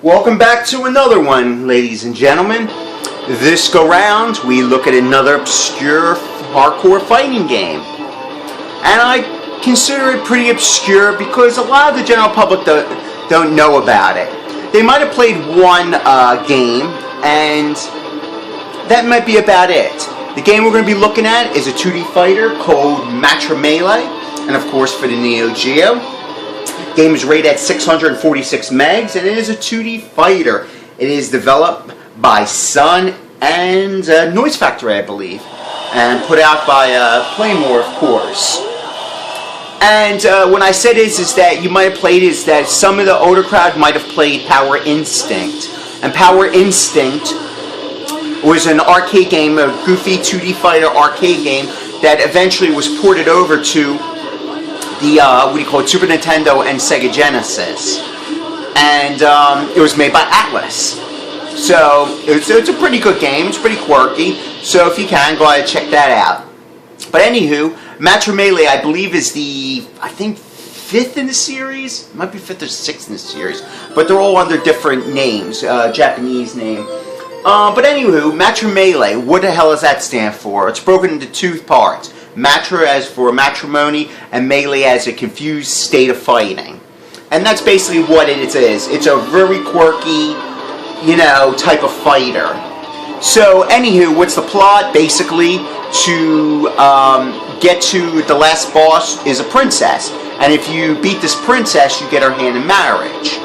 Welcome back to another one, ladies and gentlemen. This go round, we look at another obscure hardcore fighting game. And I consider it pretty obscure because a lot of the general public don't know about it. They might have played one game, and that might be about it. The game we're going to be looking at is a 2D fighter called Geo-Matrimelee, and of course for the Neo Geo. Game is rated at 646 megs, and it is a 2D fighter. It is developed by Sun and Noise Factory, I believe, and put out by Playmore, of course. And when I said is that you might have played is that some of the older crowd might have played Power Instinct, and Power Instinct was an arcade game, a goofy 2D fighter arcade game that eventually was ported over to the Super Nintendo and Sega Genesis, and it was made by Atlas. So it's a pretty good game. It's pretty quirky. So if you can, go ahead and check that out. But anywho, Geo-Matrimelee, I believe, is the fifth in the series. It might be fifth or sixth in the series, but they're all under different names, Japanese name. But anywho, Geo-Matrimelee, what the hell does that stand for? It's broken into two parts. Matra as for matrimony, and melee as a confused state of fighting. And that's basically what it is. It's a very quirky, type of fighter. So, anywho, what's the plot? Basically, to get to the last boss is a princess. And if you beat this princess, you get her hand in marriage.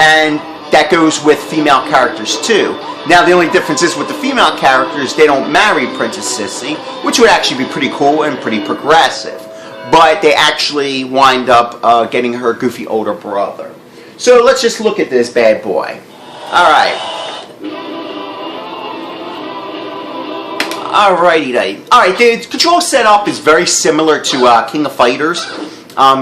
And that goes with female characters too. Now the only difference is with the female characters, they don't marry Princess Sissy, which would actually be pretty cool and pretty progressive. But they actually wind up getting her goofy older brother. So let's just look at this bad boy. Alright. Alright, the control setup is very similar to King of Fighters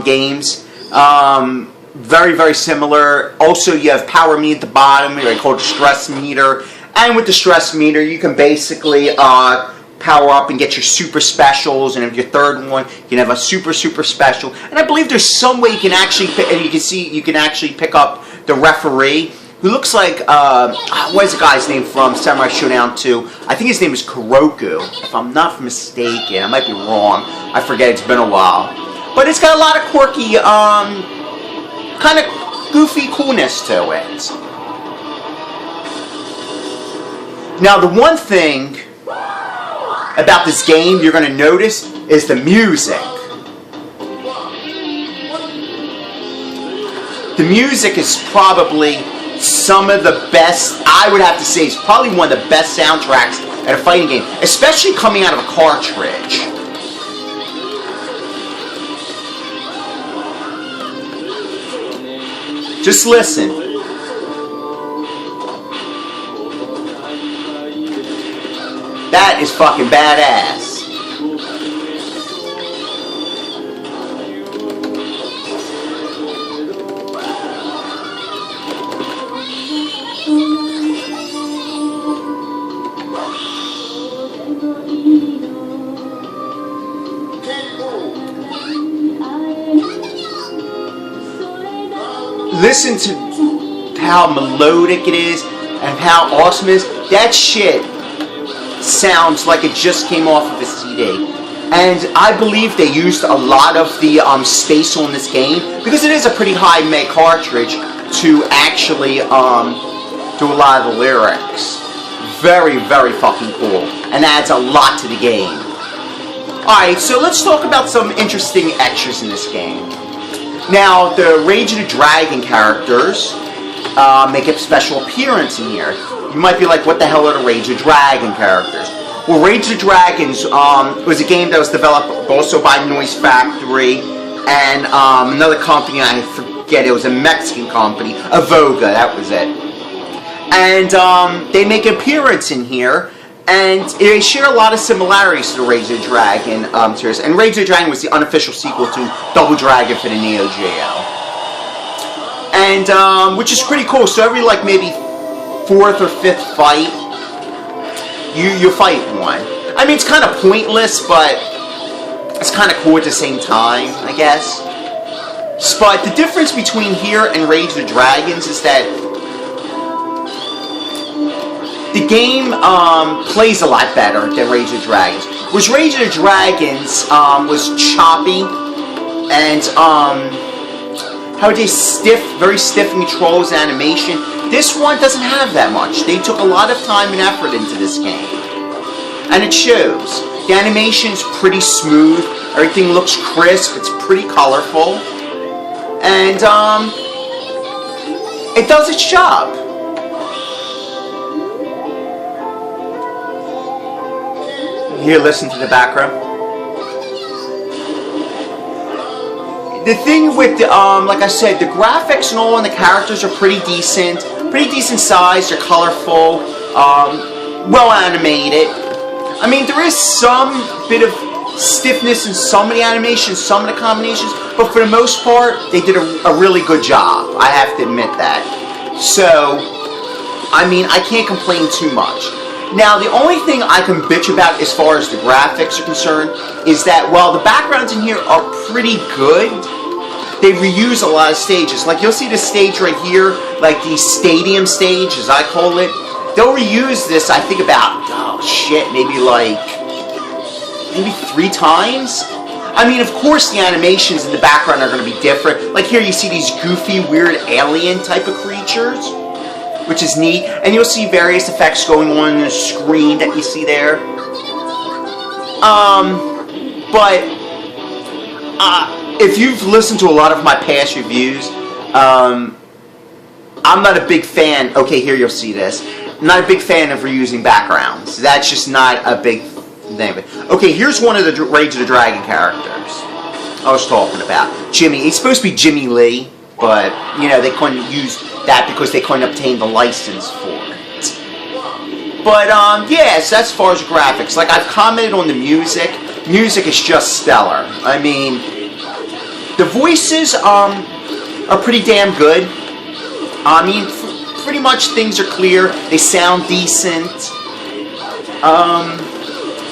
games. Very, very similar. Also, you have power meter at the bottom, called the stress meter. And with the stress meter, you can basically power up and get your super specials. And if your third one, you can have a super special. And I believe there's some way you can actually pick, and you can actually pick up the referee, who looks like what is the guy's name from Samurai Showdown 2? I think his name is Kuroku, if I'm not mistaken. I might be wrong. I forget. It's been a while. But it's got a lot of quirky, kind of goofy coolness to it. Now, the one thing about this game you're going to notice is the music. The music is probably some of the best, I would have to say, it's probably one of the best soundtracks at a fighting game, especially coming out of a cartridge. Just listen. That is fucking badass. Listen to how melodic it is and how awesome it is. That shit sounds like it just came off of a CD. And I believe they used a lot of the space on this game, because it is a pretty high meg cartridge, to actually do a lot of the lyrics. Very, very fucking cool. And adds a lot to the game. Alright, so let's talk about some interesting extras in this game. Now, the Rage of the Dragon characters make a special appearance in here. You might be like, what the hell are the Rage of the Dragon characters? Well, Rage of the Dragons was a game that was developed also by Noise Factory and another company, I forget, it was a Mexican company, Avoga, that was it. And they make an appearance in here, and they share a lot of similarities to the Rage of the Dragon series. And Rage of the Dragon was the unofficial sequel to Double Dragon for the Neo Geo. And, which is pretty cool. So every, maybe fourth or fifth fight, you fight one. I mean, it's kind of pointless, but it's kind of cool at the same time, I guess. But the difference between here and Rage of the Dragons is that game plays a lot better than Rage of the Dragons. Whereas Rage of the Dragons was choppy and how would they very stiff in controls and animation. This one doesn't have that much. They took a lot of time and effort into this game, and it shows. The animation's pretty smooth. Everything looks crisp. It's pretty colorful, and it does its job. Here, listen to the background. The thing with the, like I said, the graphics and all and the characters are pretty decent size, they're colorful, well animated. I mean, there is some bit of stiffness in some of the animations, some of the combinations, but for the most part, they did a really good job. I have to admit that. So, I mean, I can't complain too much. Now, the only thing I can bitch about as far as the graphics are concerned is that while the backgrounds in here are pretty good, they reuse a lot of stages. Like, you'll see the stage right here, like the stadium stage, as I call it. They'll reuse this, I think, about, oh shit, maybe 3 times? I mean, of course, the animations in the background are going to be different. Like here, you see these goofy, weird alien type of creatures, which is neat. And you'll see various effects going on the screen that you see there. But if you've listened to a lot of my past reviews, I'm not a big fan. Okay, here you'll see this. I'm not a big fan of reusing backgrounds. That's just not a big thing. Okay, here's one of the Rage of the Dragon characters I was talking about. Jimmy. He's supposed to be Jimmy Lee, but, you know, they couldn't use that because they couldn't obtain the license for it. But, yeah, so that's as far as graphics. Like, I've commented on the music. Music is just stellar. I mean, the voices are pretty damn good. I mean, pretty much things are clear. They sound decent.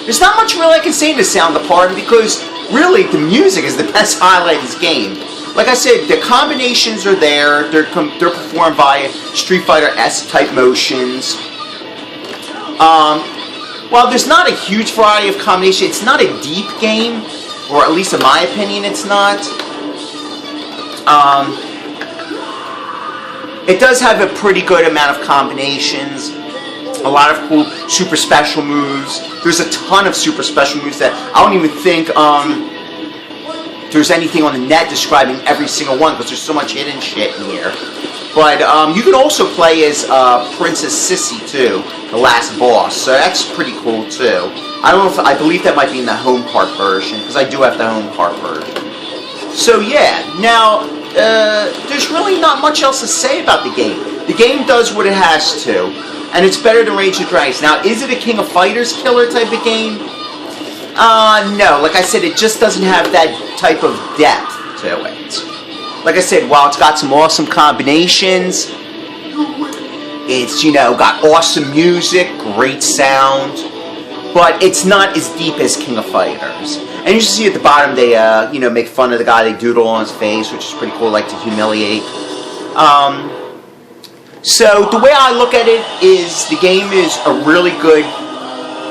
There's not much really I can say to sound the part because really the music is the best highlight of this game. Like I said, the combinations are there. They're performed by Street Fighter-esque type motions. While there's not a huge variety of combinations, it's not a deep game, or at least in my opinion, it's not. It does have a pretty good amount of combinations. A lot of cool super special moves. There's a ton of super special moves that I don't even think there's anything on the net describing every single one because there's so much hidden shit in here. But you can also play as Princess Sissy too, the last boss. So that's pretty cool too. I don't know if I believe that might be in the home cart version because I do have the home cart version. So yeah, now there's really not much else to say about the game. The game does what it has to. And it's better than Rage of the Dragons. Now, is it a King of Fighters killer type of game? No. Like I said, it just doesn't have that type of depth to it. Like I said, while it's got some awesome combinations, it's, you know, got awesome music, great sound, but it's not as deep as King of Fighters. And you see at the bottom, they, you know, make fun of the guy, they doodle on his face, which is pretty cool, like to humiliate. So, the way I look at it is the game is a really good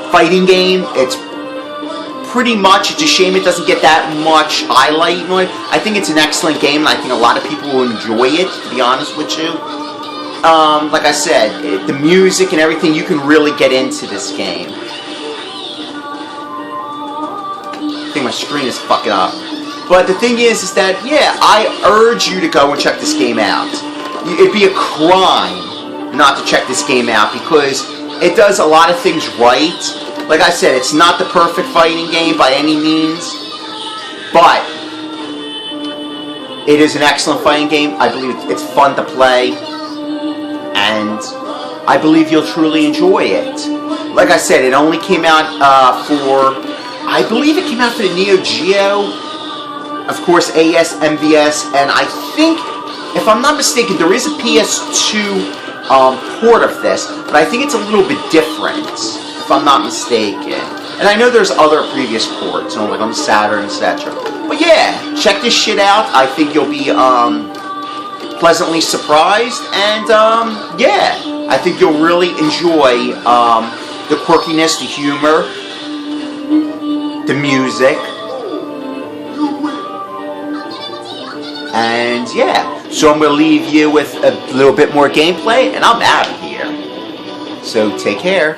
fighting game. It's pretty much, it's a shame it doesn't get that much highlight on it. I think it's an excellent game, and I think a lot of people will enjoy it, to be honest with you. Like I said, the music and everything, you can really get into this game. I think my screen is fucking up. But the thing is that, yeah, I urge you to go and check this game out. It'd be a crime not to check this game out because it does a lot of things right. Like I said, it's not the perfect fighting game by any means, but it is an excellent fighting game. I believe it's fun to play, and I believe you'll truly enjoy it. Like I said, it only came out I believe it came out for the Neo Geo, of course, AES, MVS, and I think, if I'm not mistaken, there is a PS2 port of this, but I think it's a little bit different, if I'm not mistaken. And I know there's other previous ports, you know, like on Saturn, etc. But yeah, check this shit out. I think you'll be pleasantly surprised, and yeah, I think you'll really enjoy the quirkiness, the humor, the music, and yeah. So I'm going to leave you with a little bit more gameplay, and I'm out of here. So take care.